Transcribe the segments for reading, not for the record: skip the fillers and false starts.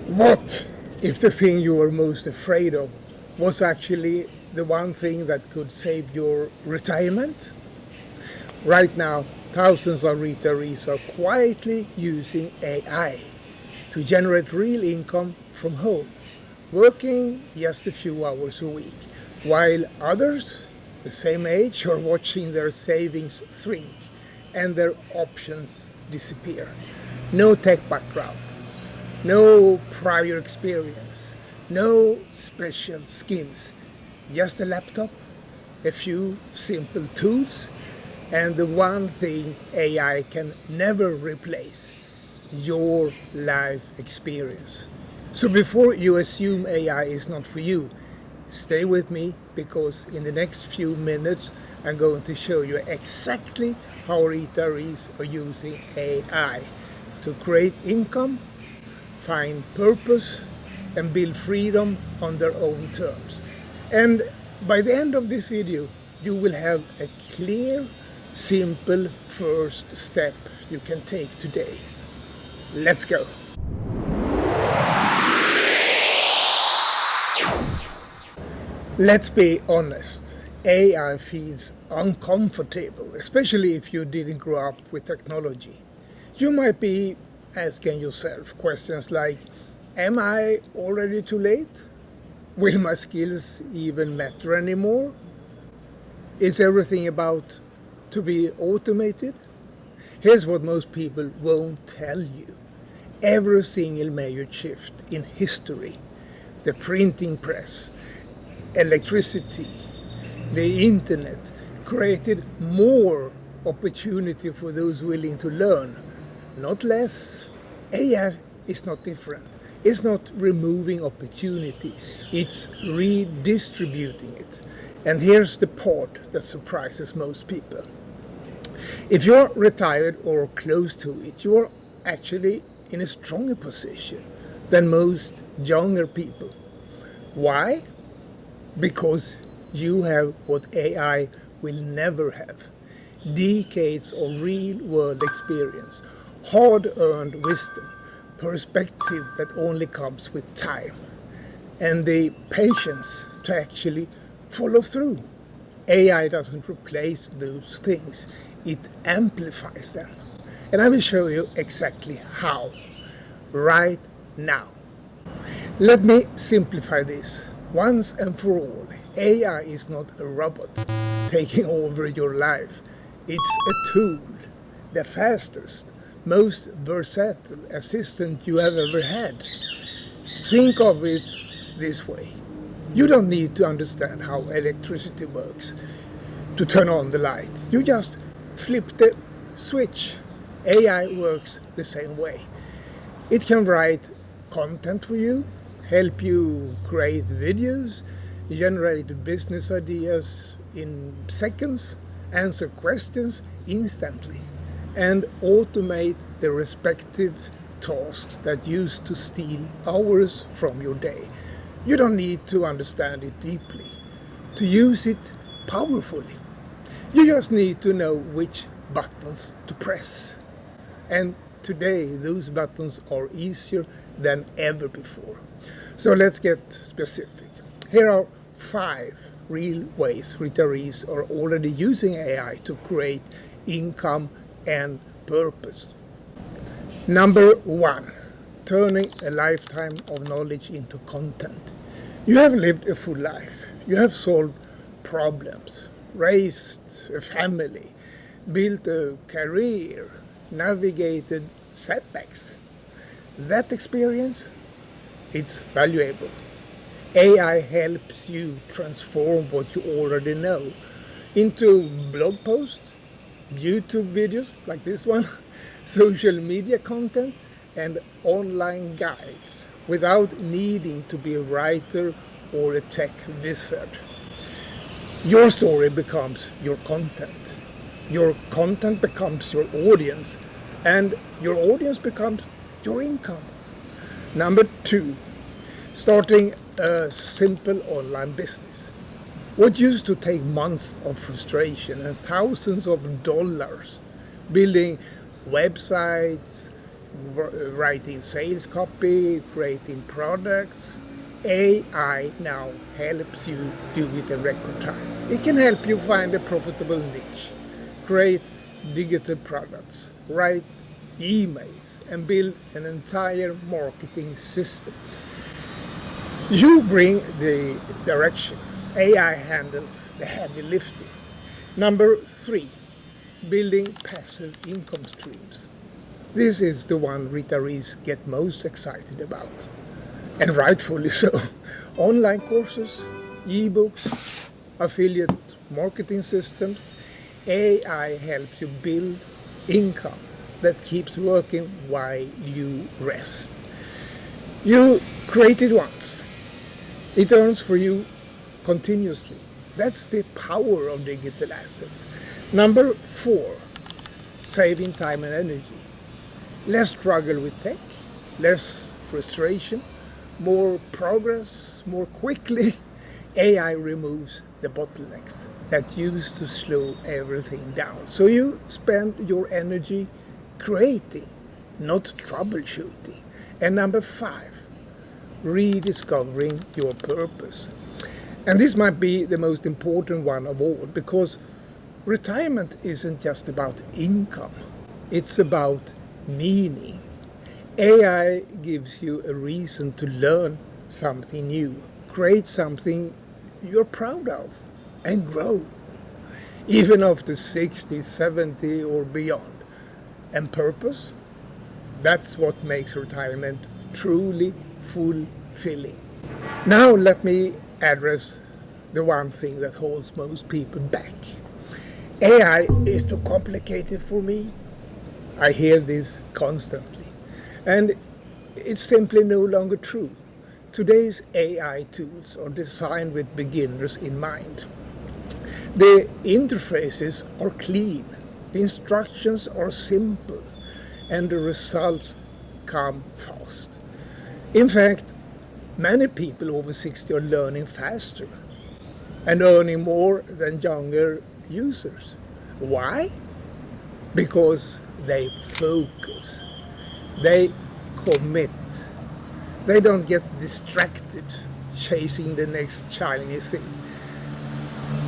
What if the thing you were most afraid of was actually the one thing that could save your retirement? Right now, thousands of retirees are quietly using AI to generate real income from home, working just a few hours a week, while others, the same age, are watching their savings shrink and their options disappear. No tech background, no prior experience, no special skills, just a laptop, a few simple tools, and the one thing AI can never replace: your life experience. So before you assume AI is not for you, stay with me, because in the next few minutes I'm going to show you exactly how retirees are using AI to create income, find purpose, and build freedom on their own terms. And by the end of this video, you will have a clear, simple first step you can take today. Let's go. Let's be honest, AI feels uncomfortable, especially if you didn't grow up with technology. You might be asking yourself questions like, am I already too late? Will my skills even matter anymore? Is everything about to be automated? Here's what most people won't tell you. Every single major shift in history, the printing press, electricity, the internet, created more opportunity for those willing to learn, not less. AI is not different. It's not removing opportunity, it's redistributing it. And here's the part that surprises most people. If you're retired or close to it, you're actually in a stronger position than most younger people. Why? Because you have what AI will never have: decades of real-world experience, hard-earned wisdom, perspective that only comes with time, and the patience to actually follow through. AI doesn't replace those things, it amplifies them. And I will show you exactly how, right now. Let me simplify this once and for all. AI is not a robot taking over your life. It's a tool, the fastest, most versatile assistant you have ever had. Think of it this way. You don't need to understand how electricity works to turn on the light. You just flip the switch. AI works the same way. It can write content for you, help you create videos, generate business ideas in seconds, answer questions instantly, and automate the respective tasks that used to steal hours from your day. You don't need to understand it deeply to use it powerfully. You just need to know which buttons to press. And today, those buttons are easier than ever before. So let's get specific. Here are 5 real ways retirees are already using AI to create income and purpose. Number 1, turning a lifetime of knowledge into content. You have lived a full life. You have solved problems, raised a family, built a career, navigated setbacks. That experience, it's valuable. AI helps you transform what you already know into blog posts, YouTube videos like this one, social media content, and online guides without needing to be a writer or a tech wizard. Your story becomes your content becomes your audience, and your audience becomes your income. Number 2, starting a simple online business. What used to take months of frustration and thousands of dollars, building websites, writing sales copy, creating products. AI now helps you do it in record time. It can help you find a profitable niche, create digital products, write emails, and build an entire marketing system. You bring the direction. AI handles the heavy lifting. Number 3, building passive income streams. This is the one retirees get most excited about, and rightfully so. Online courses, ebooks, affiliate marketing systems. AI helps you build income that keeps working while you rest. You create it once. It earns for you continuously. That's the power of digital assets. Number 4, saving time and energy. Less struggle with tech, less frustration, more progress, more quickly. AI removes the bottlenecks that used to slow everything down. So you spend your energy creating, not troubleshooting. And number 5, rediscovering your purpose. And this might be the most important one of all, because retirement isn't just about income, it's about meaning. AI gives you a reason to learn something new, create something you're proud of, and grow, even after 60, 70, or beyond. And purpose? That's what makes retirement truly fulfilling. Now let me address the one thing that holds most people back. AI is too complicated for me. I hear this constantly. And it's simply no longer true. Today's AI tools are designed with beginners in mind. The interfaces are clean, the instructions are simple, and the results come fast. In fact, many people over 60 are learning faster and earning more than younger users. Why? Because they focus, they commit, they don't get distracted chasing the next shiny thing.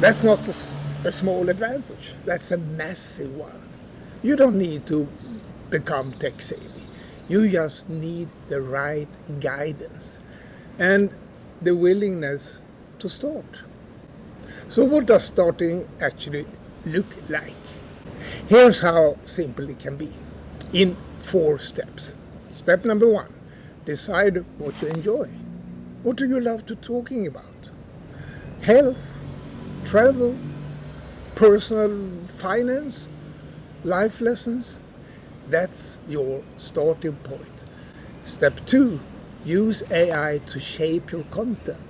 That's not a small advantage, that's a massive one. You don't need to become tech savvy, you just need the right guidance and the willingness to start. So what does starting actually look like? Here's how simple it can be in 4 steps. Step number 1, decide what you enjoy. What do you love to talking about? Health, travel, personal finance, life lessons. That's your starting point. Step 2, use AI to shape your content.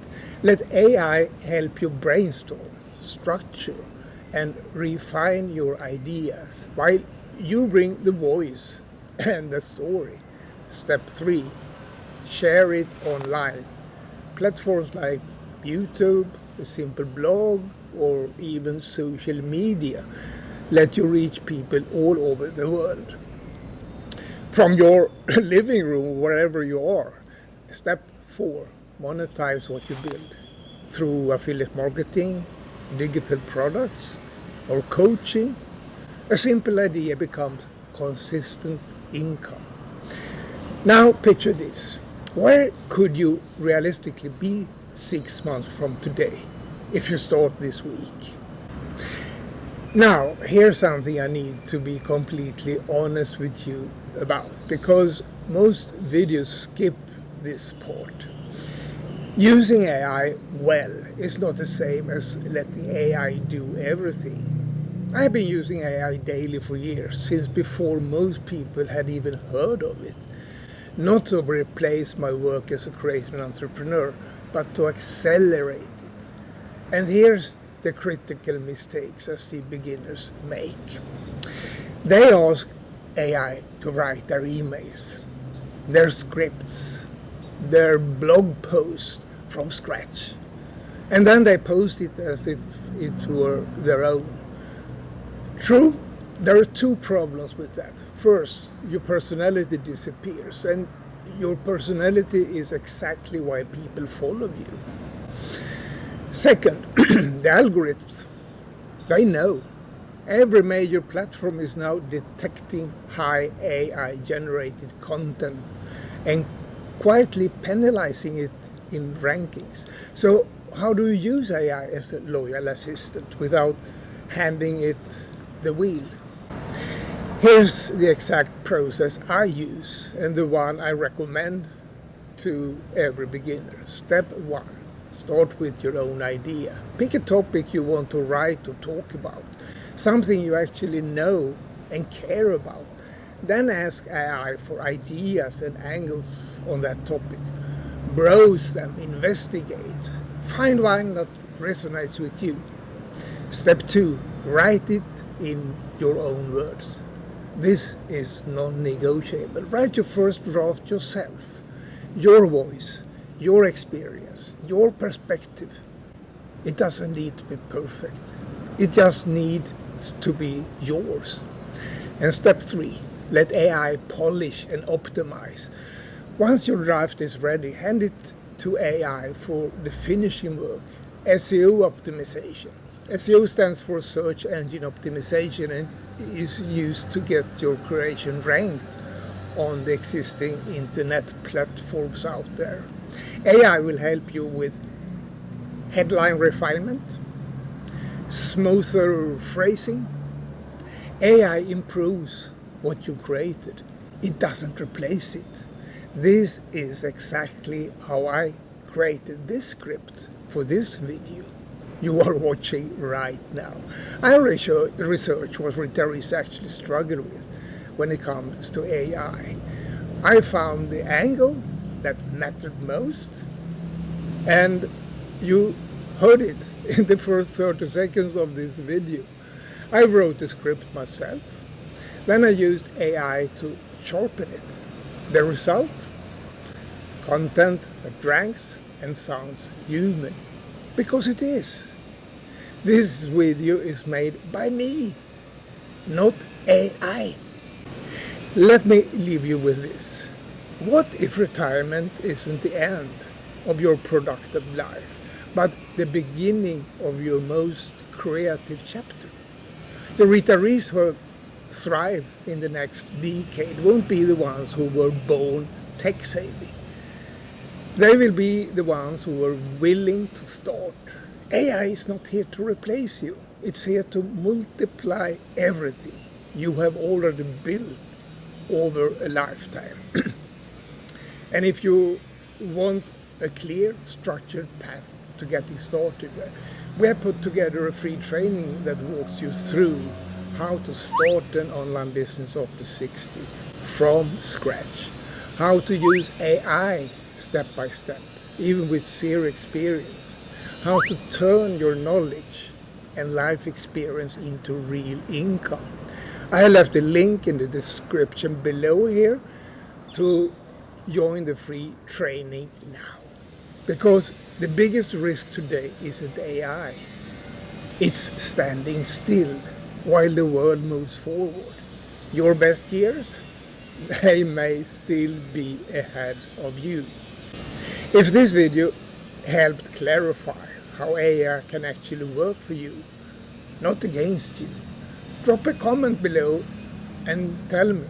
Let AI help you brainstorm, structure, and refine your ideas while you bring the voice and the story. Step 3, share it online. Platforms like YouTube, a simple blog, or even social media let you reach people all over the world. From your living room, wherever you are. Step 4, monetize what you build through affiliate marketing, digital products, or coaching. A simple idea becomes consistent income. Now picture this. Where could you realistically be 6 months from today if you start this week? Now, here's something I need to be completely honest with you about, because most videos skip this part. Using AI well is not the same as letting AI do everything. I've been using AI daily for years, since before most people had even heard of it. Not to replace my work as a creative entrepreneur, but to accelerate it. And here's the critical mistakes I see beginners make. They ask AI to write their emails, their scripts, their blog posts from scratch. And then they post it as if it were their own. True, there are 2 problems with that. First, your personality disappears, and your personality is exactly why people follow you. Second, the algorithms, they know. Every major platform is now detecting high AI generated content and quietly penalizing it in rankings. So how do you use AI as a loyal assistant without handing it the wheel? Here's the exact process I use and the one I recommend to every beginner. Step 1. Start with your own idea. Pick a topic you want to write or talk about, something you actually know and care about. Then ask AI for ideas and angles on that topic. Browse them, investigate, find one that resonates with you. Step 2, write it in your own words. This is non-negotiable. Write your first draft yourself. Your voice, your experience, your perspective. It doesn't need to be perfect. It just needs to be yours. And step 3, let AI polish and optimize. Once your draft is ready, hand it to AI for the finishing work. SEO optimization. SEO stands for search engine optimization and is used to get your creation ranked on the existing internet platforms out there. AI will help you with headline refinement, smoother phrasing. AI improves what you created. It doesn't replace it. This is exactly how I created this script for this video you are watching right now. Our research was retirees actually struggle with when it comes to AI. I found the angle that mattered most, and you heard it in the first 30 seconds of this video. I wrote the script myself, then I used AI to sharpen it. The result? Content that ranks and sounds human. Because it is. This video is made by me, not AI. Let me leave you with this. What if retirement isn't the end of your productive life, but the beginning of your most creative chapter? The retirees who thrive in the next decade won't be the ones who were born tech-savvy. They will be the ones who were willing to start. AI is not here to replace you. It's here to multiply everything you have already built over a lifetime. And if you want a clear, structured path to getting started, we have put together a free training that walks you through how to start an online business after 60 from scratch. How to use AI step by step, even with zero experience. How to turn your knowledge and life experience into real income. I left a link in the description below here to join the free training now. Because the biggest risk today isn't AI. It's standing still while the world moves forward. Your best years, they may still be ahead of you. If this video helped clarify how AI can actually work for you, not against you, drop a comment below and tell me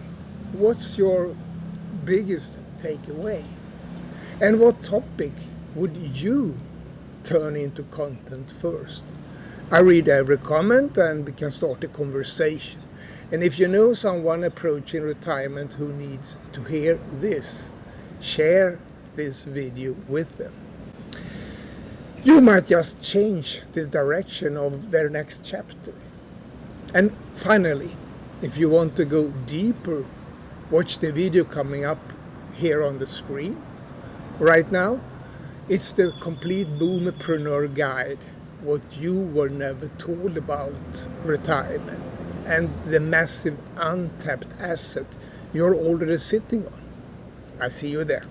what's your biggest takeaway and what topic would you turn into content first. I read every comment and we can start a conversation. And if you know someone approaching retirement who needs to hear this, share this video with them. You might just change the direction of their next chapter. And finally, if you want to go deeper, watch the video coming up here on the screen right now. It's the complete Boomerpreneur guide, what you were never told about retirement and the massive untapped asset you're already sitting on. I see you there.